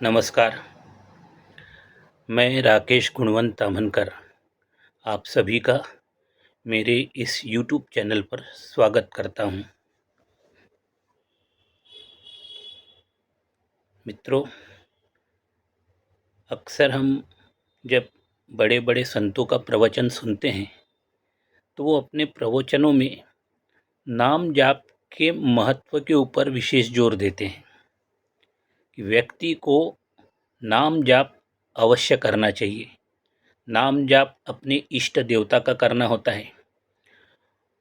नमस्कार। मैं राकेश गुणवंत ताम्हनकर आप सभी का मेरे इस यूट्यूब चैनल पर स्वागत करता हूं। मित्रों, अक्सर हम जब बड़े बड़े संतों का प्रवचन सुनते हैं तो वो अपने प्रवचनों में नाम जाप के महत्व के ऊपर विशेष जोर देते हैं कि व्यक्ति को नाम जाप अवश्य करना चाहिए। नाम जाप अपने इष्ट देवता का करना होता है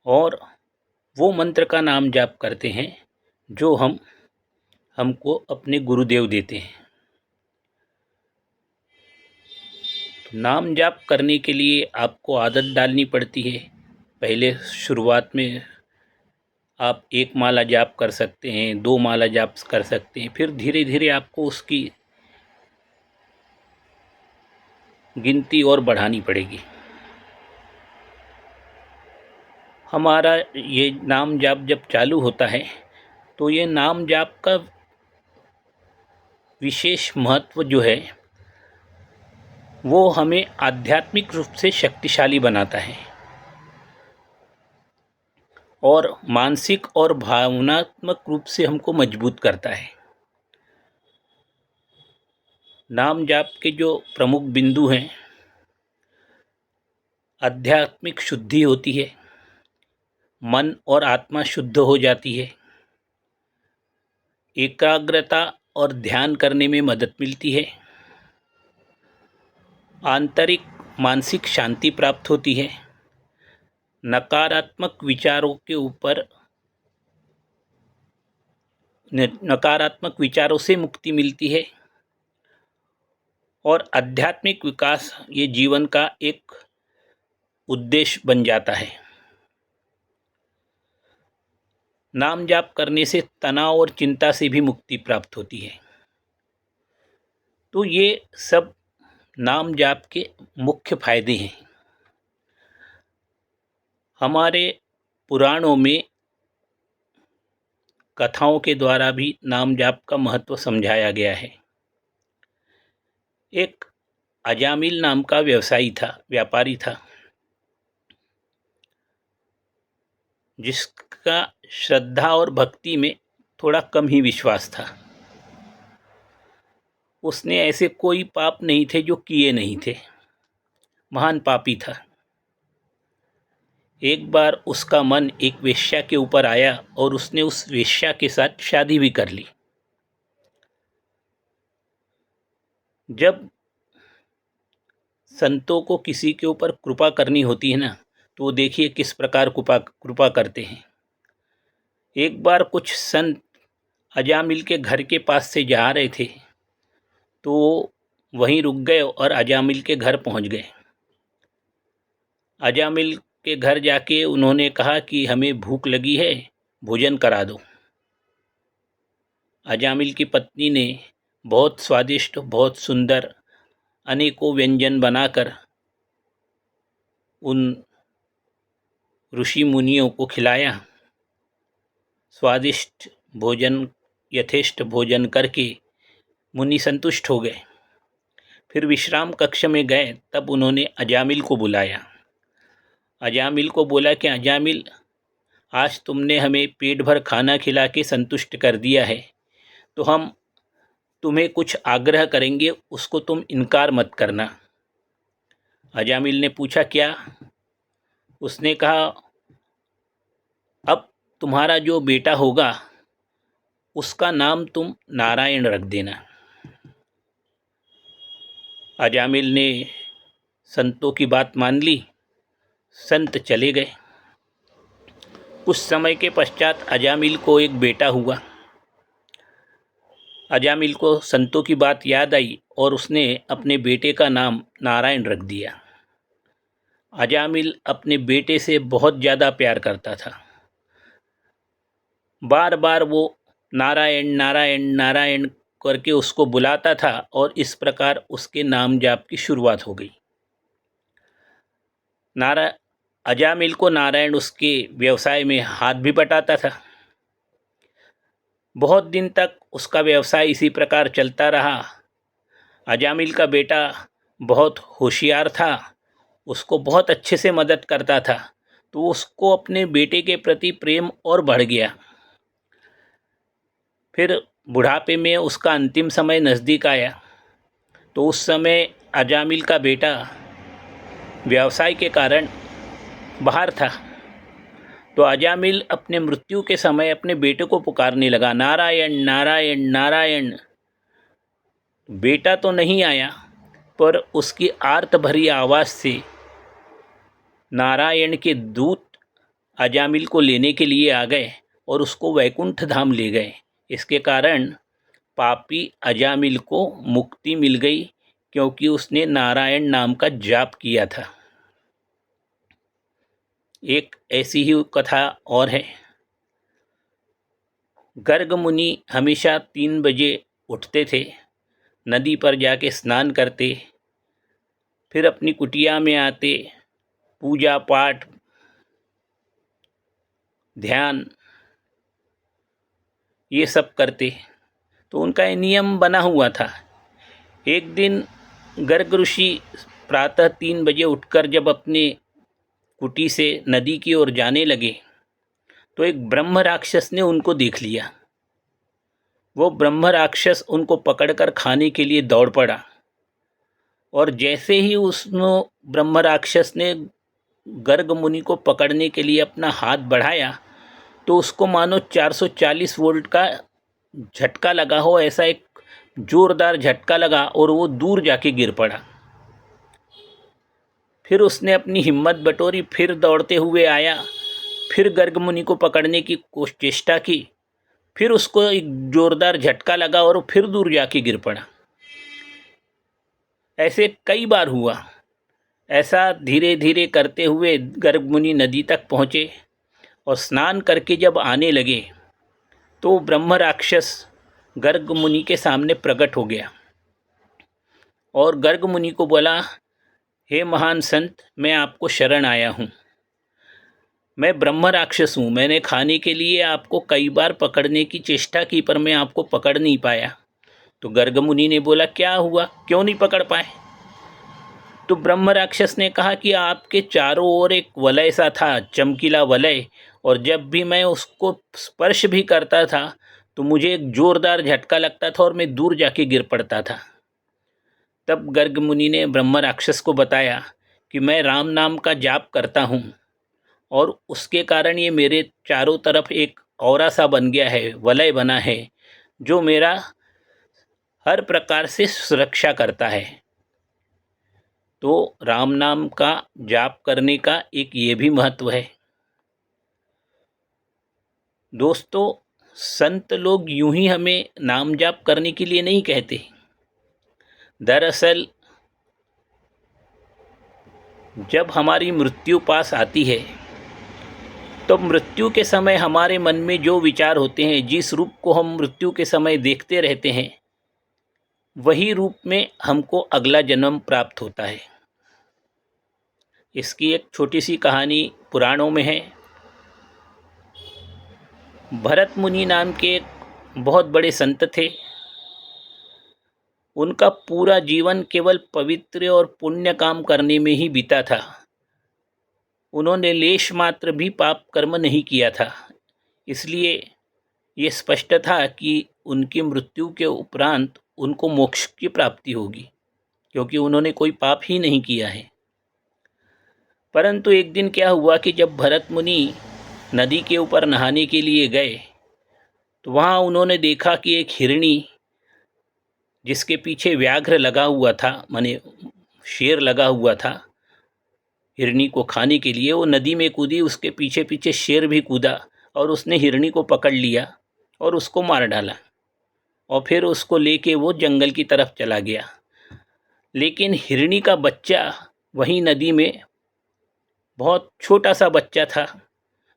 और वो मंत्र का नाम जाप करते हैं जो हमको अपने गुरुदेव देते हैं। तो नाम जाप करने के लिए आपको आदत डालनी पड़ती है। पहले शुरुआत में आप एक माला जाप कर सकते हैं, 2 माला जाप कर सकते हैं, फिर धीरे धीरे आपको उसकी गिनती और बढ़ानी पड़ेगी। हमारा ये नाम जाप जब चालू होता है तो ये नाम जाप का विशेष महत्व जो है वो हमें आध्यात्मिक रूप से शक्तिशाली बनाता है और मानसिक और भावनात्मक रूप से हमको मजबूत करता है। नाम जाप के जो प्रमुख बिंदु हैं, आध्यात्मिक शुद्धि होती है, मन और आत्मा शुद्ध हो जाती है, एकाग्रता और ध्यान करने में मदद मिलती है, आंतरिक मानसिक शांति प्राप्त होती है, नकारात्मक विचारों से मुक्ति मिलती है और आध्यात्मिक विकास ये जीवन का एक उद्देश्य बन जाता है। नाम जाप करने से तनाव और चिंता से भी मुक्ति प्राप्त होती है। तो ये सब नाम जाप के मुख्य फायदे हैं। हमारे पुराणों में कथाओं के द्वारा भी नाम जाप का महत्व समझाया गया है। एक अजामिल नाम का व्यापारी था जिसका श्रद्धा और भक्ति में थोड़ा कम ही विश्वास था। उसने ऐसे कोई पाप नहीं थे जो किए नहीं थे, महान पापी था। एक बार उसका मन एक वेश्या के ऊपर आया और उसने उस वेश्या के साथ शादी भी कर ली। जब संतों को किसी के ऊपर कृपा करनी होती है ना, तो देखिए किस प्रकार कृपा करते हैं। एक बार कुछ संत अजामिल के घर के पास से जा रहे थे तो वहीं रुक गए और अजामिल के घर पहुंच गए। अजामिल के घर जाके उन्होंने कहा कि हमें भूख लगी है, भोजन करा दो। अजामिल की पत्नी ने बहुत स्वादिष्ट, बहुत सुंदर अनेकों व्यंजन बनाकर उन ऋषि मुनियों को खिलाया। स्वादिष्ट भोजन, यथेष्ट भोजन करके मुनि संतुष्ट हो गए। फिर विश्राम कक्ष में गए, तब उन्होंने अजामिल को बुलाया। अजामिल को बोला कि अजामिल, आज तुमने हमें पेट भर खाना खिला के संतुष्ट कर दिया है, तो हम तुम्हें कुछ आग्रह करेंगे, उसको तुम इनकार मत करना। अजामिल ने पूछा क्या? उसने कहा, अब तुम्हारा जो बेटा होगा उसका नाम तुम नारायण रख देना। अजामिल ने संतों की बात मान ली, संत चले गए। कुछ समय के पश्चात अजामिल को एक बेटा हुआ। अजामिल को संतों की बात याद आई और उसने अपने बेटे का नाम नारायण रख दिया। अजामिल अपने बेटे से बहुत ज़्यादा प्यार करता था। बार बार वो नारायण नारायण नारायण करके उसको बुलाता था और इस प्रकार उसके नाम जाप की शुरुआत हो गई। अजामिल को नारायण उसके व्यवसाय में हाथ भी बटाता था। बहुत दिन तक उसका व्यवसाय इसी प्रकार चलता रहा। अजामिल का बेटा बहुत होशियार था, उसको बहुत अच्छे से मदद करता था, तो उसको अपने बेटे के प्रति प्रेम और बढ़ गया। फिर बुढ़ापे में उसका अंतिम समय नज़दीक आया, तो उस समय अजामिल का बेटा व्यवसाय के कारण बाहर था। तो अजामिल अपने मृत्यु के समय अपने बेटे को पुकारने लगा, नारायण नारायण नारायण। बेटा तो नहीं आया, पर उसकी आर्त भरी आवाज़ से नारायण के दूत अजामिल को लेने के लिए आ गए और उसको वैकुंठ धाम ले गए। इसके कारण पापी अजामिल को मुक्ति मिल गई, क्योंकि उसने नारायण नाम का जाप किया था। एक ऐसी ही कथा और है। गर्ग मुनि हमेशा 3 बजे उठते थे, नदी पर जाके स्नान करते, फिर अपनी कुटिया में आते, पूजा पाठ ध्यान ये सब करते। तो उनका ये नियम बना हुआ था। एक दिन गर्ग ऋषि प्रातः 3 बजे उठकर जब अपने कुटी से नदी की ओर जाने लगे, तो एक ब्रह्म राक्षस ने उनको देख लिया। वो ब्रह्म राक्षस उनको पकड़कर खाने के लिए दौड़ पड़ा, और जैसे ही उसने ब्रह्म राक्षस ने गर्ग मुनि को पकड़ने के लिए अपना हाथ बढ़ाया, तो उसको मानो 440 वोल्ट का झटका लगा हो, ऐसा एक जोरदार झटका लगा और वो दूर जाके गिर पड़ा। फिर उसने अपनी हिम्मत बटोरी, फिर दौड़ते हुए आया, फिर गर्ग मुनि को पकड़ने की चेष्टा की, फिर उसको एक जोरदार झटका लगा और फिर दूर जाके गिर पड़ा। ऐसे कई बार हुआ। ऐसा धीरे धीरे करते हुए गर्ग मुनि नदी तक पहुँचे, और स्नान करके जब आने लगे, तो ब्रह्म राक्षस गर्ग मुनि के सामने प्रकट हो गया और गर्ग मुनि को बोला, हे महान संत, मैं आपको शरण आया हूँ। मैं ब्रह्म राक्षस हूँ। मैंने खाने के लिए आपको कई बार पकड़ने की चेष्टा की, पर मैं आपको पकड़ नहीं पाया। तो गर्ग मुनि ने बोला, क्या हुआ, क्यों नहीं पकड़ पाए? तो ब्रह्म राक्षस ने कहा कि आपके चारों ओर एक वलय सा था, चमकीला वलय, और जब भी मैं उसको स्पर्श भी करता था तो मुझे एक जोरदार झटका लगता था और मैं दूर जाके गिर पड़ता था। तब गर्ग मुनि ने ब्रह्म राक्षस को बताया कि मैं राम नाम का जाप करता हूँ, और उसके कारण ये मेरे चारों तरफ एक औरा सा बन गया है, वलय बना है, जो मेरा हर प्रकार से सुरक्षा करता है। तो राम नाम का जाप करने का एक ये भी महत्व है। दोस्तों, संत लोग यूं ही हमें नाम जाप करने के लिए नहीं कहते। दरअसल जब हमारी मृत्यु पास आती है, तो मृत्यु के समय हमारे मन में जो विचार होते हैं, जिस रूप को हम मृत्यु के समय देखते रहते हैं, वही रूप में हमको अगला जन्म प्राप्त होता है। इसकी एक छोटी सी कहानी पुराणों में है। भरत मुनि नाम के एक बहुत बड़े संत थे। उनका पूरा जीवन केवल पवित्र और पुण्य काम करने में ही बीता था। उन्होंने लेश मात्र भी पाप कर्म नहीं किया था। इसलिए ये स्पष्ट था कि उनकी मृत्यु के उपरांत उनको मोक्ष की प्राप्ति होगी, क्योंकि उन्होंने कोई पाप ही नहीं किया है। परंतु एक दिन क्या हुआ कि जब भरत मुनि नदी के ऊपर नहाने के लिए गए, तो वहाँ उन्होंने देखा कि एक हिरणी, जिसके पीछे व्याघ्र लगा हुआ था, माने शेर लगा हुआ था हिरणी को खाने के लिए, वो नदी में कूदी, उसके पीछे पीछे शेर भी कूदा और उसने हिरणी को पकड़ लिया और उसको मार डाला, और फिर उसको लेके वो जंगल की तरफ चला गया। लेकिन हिरणी का बच्चा वहीं नदी में, बहुत छोटा सा बच्चा था,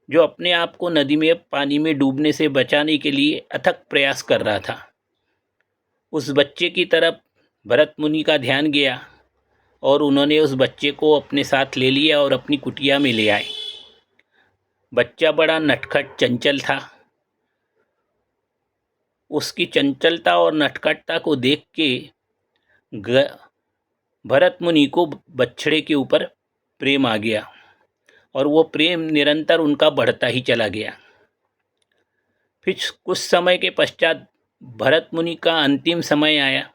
जो अपने आप को नदी में पानी में डूबने से बचाने के लिए अथक प्रयास कर रहा था। उस बच्चे की तरफ भरत मुनि का ध्यान गया और उन्होंने उस बच्चे को अपने साथ ले लिया और अपनी कुटिया में ले आए। बच्चा बड़ा नटखट चंचल था। उसकी चंचलता और नटखटता को देख के भरत मुनि को बछड़े के ऊपर प्रेम आ गया और वो प्रेम निरंतर उनका बढ़ता ही चला गया। फिर कुछ समय के पश्चात भरत मुनि का अंतिम समय आया,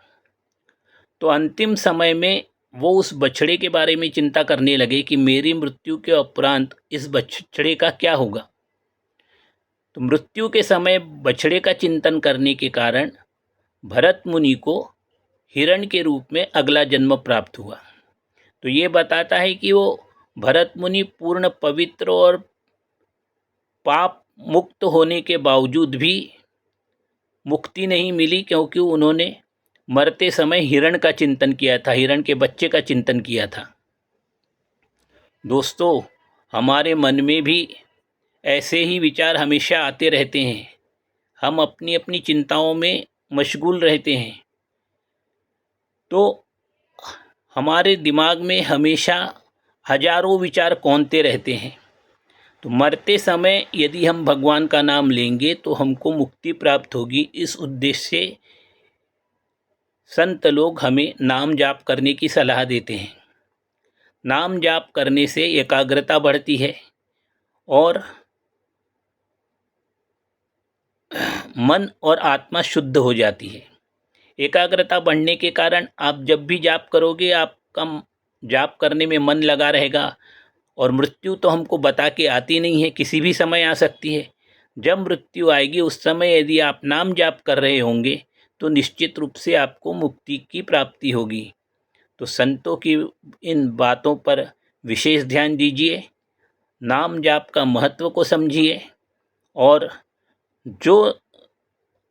तो अंतिम समय में वो उस बछड़े के बारे में चिंता करने लगे कि मेरी मृत्यु के उपरांत इस बछड़े का क्या होगा। तो मृत्यु के समय बछड़े का चिंतन करने के कारण भरत मुनि को हिरण के रूप में अगला जन्म प्राप्त हुआ। तो ये बताता है कि वो भरत मुनि पूर्ण पवित्र और पाप मुक्त होने के बावजूद भी मुक्ति नहीं मिली, क्योंकि उन्होंने मरते समय हिरण का चिंतन किया था, हिरण के बच्चे का चिंतन किया था। दोस्तों, हमारे मन में भी ऐसे ही विचार हमेशा आते रहते हैं। हम अपनी अपनी चिंताओं में मशगूल रहते हैं, तो हमारे दिमाग में हमेशा हजारों विचार कौंधते रहते हैं। तो मरते समय यदि हम भगवान का नाम लेंगे तो हमको मुक्ति प्राप्त होगी। इस उद्देश्य से संत लोग हमें नाम जाप करने की सलाह देते हैं। नाम जाप करने से एकाग्रता बढ़ती है और मन और आत्मा शुद्ध हो जाती है। एकाग्रता बढ़ने के कारण आप जब भी जाप करोगे, आपका जाप करने में मन लगा रहेगा। और मृत्यु तो हमको बता के आती नहीं है, किसी भी समय आ सकती है। जब मृत्यु आएगी उस समय यदि आप नाम जाप कर रहे होंगे तो निश्चित रूप से आपको मुक्ति की प्राप्ति होगी। तो संतों की इन बातों पर विशेष ध्यान दीजिए, नाम जाप का महत्व को समझिए और जो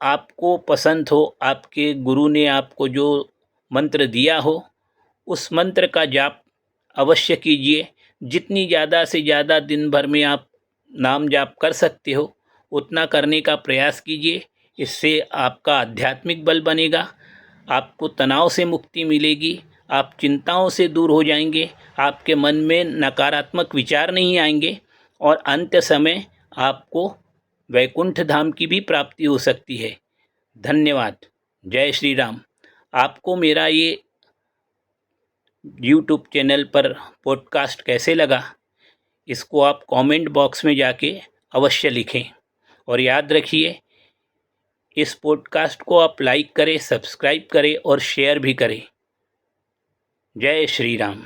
आपको पसंद हो, आपके गुरु ने आपको जो मंत्र दिया हो, उस मंत्र का जाप अवश्य कीजिए। जितनी ज़्यादा से ज़्यादा दिन भर में आप नाम जाप कर सकते हो उतना करने का प्रयास कीजिए। इससे आपका आध्यात्मिक बल बनेगा, आपको तनाव से मुक्ति मिलेगी, आप चिंताओं से दूर हो जाएंगे, आपके मन में नकारात्मक विचार नहीं आएंगे और अंत समय आपको वैकुंठ धाम की भी प्राप्ति हो सकती है। धन्यवाद। जय श्री राम। आपको मेरा ये यूट्यूब चैनल पर पॉडकास्ट कैसे लगा, इसको आप कमेंट बॉक्स में जाके अवश्य लिखें और याद रखिए, इस पॉडकास्ट को आप लाइक करें, सब्सक्राइब करें और शेयर भी करें। जय श्री राम।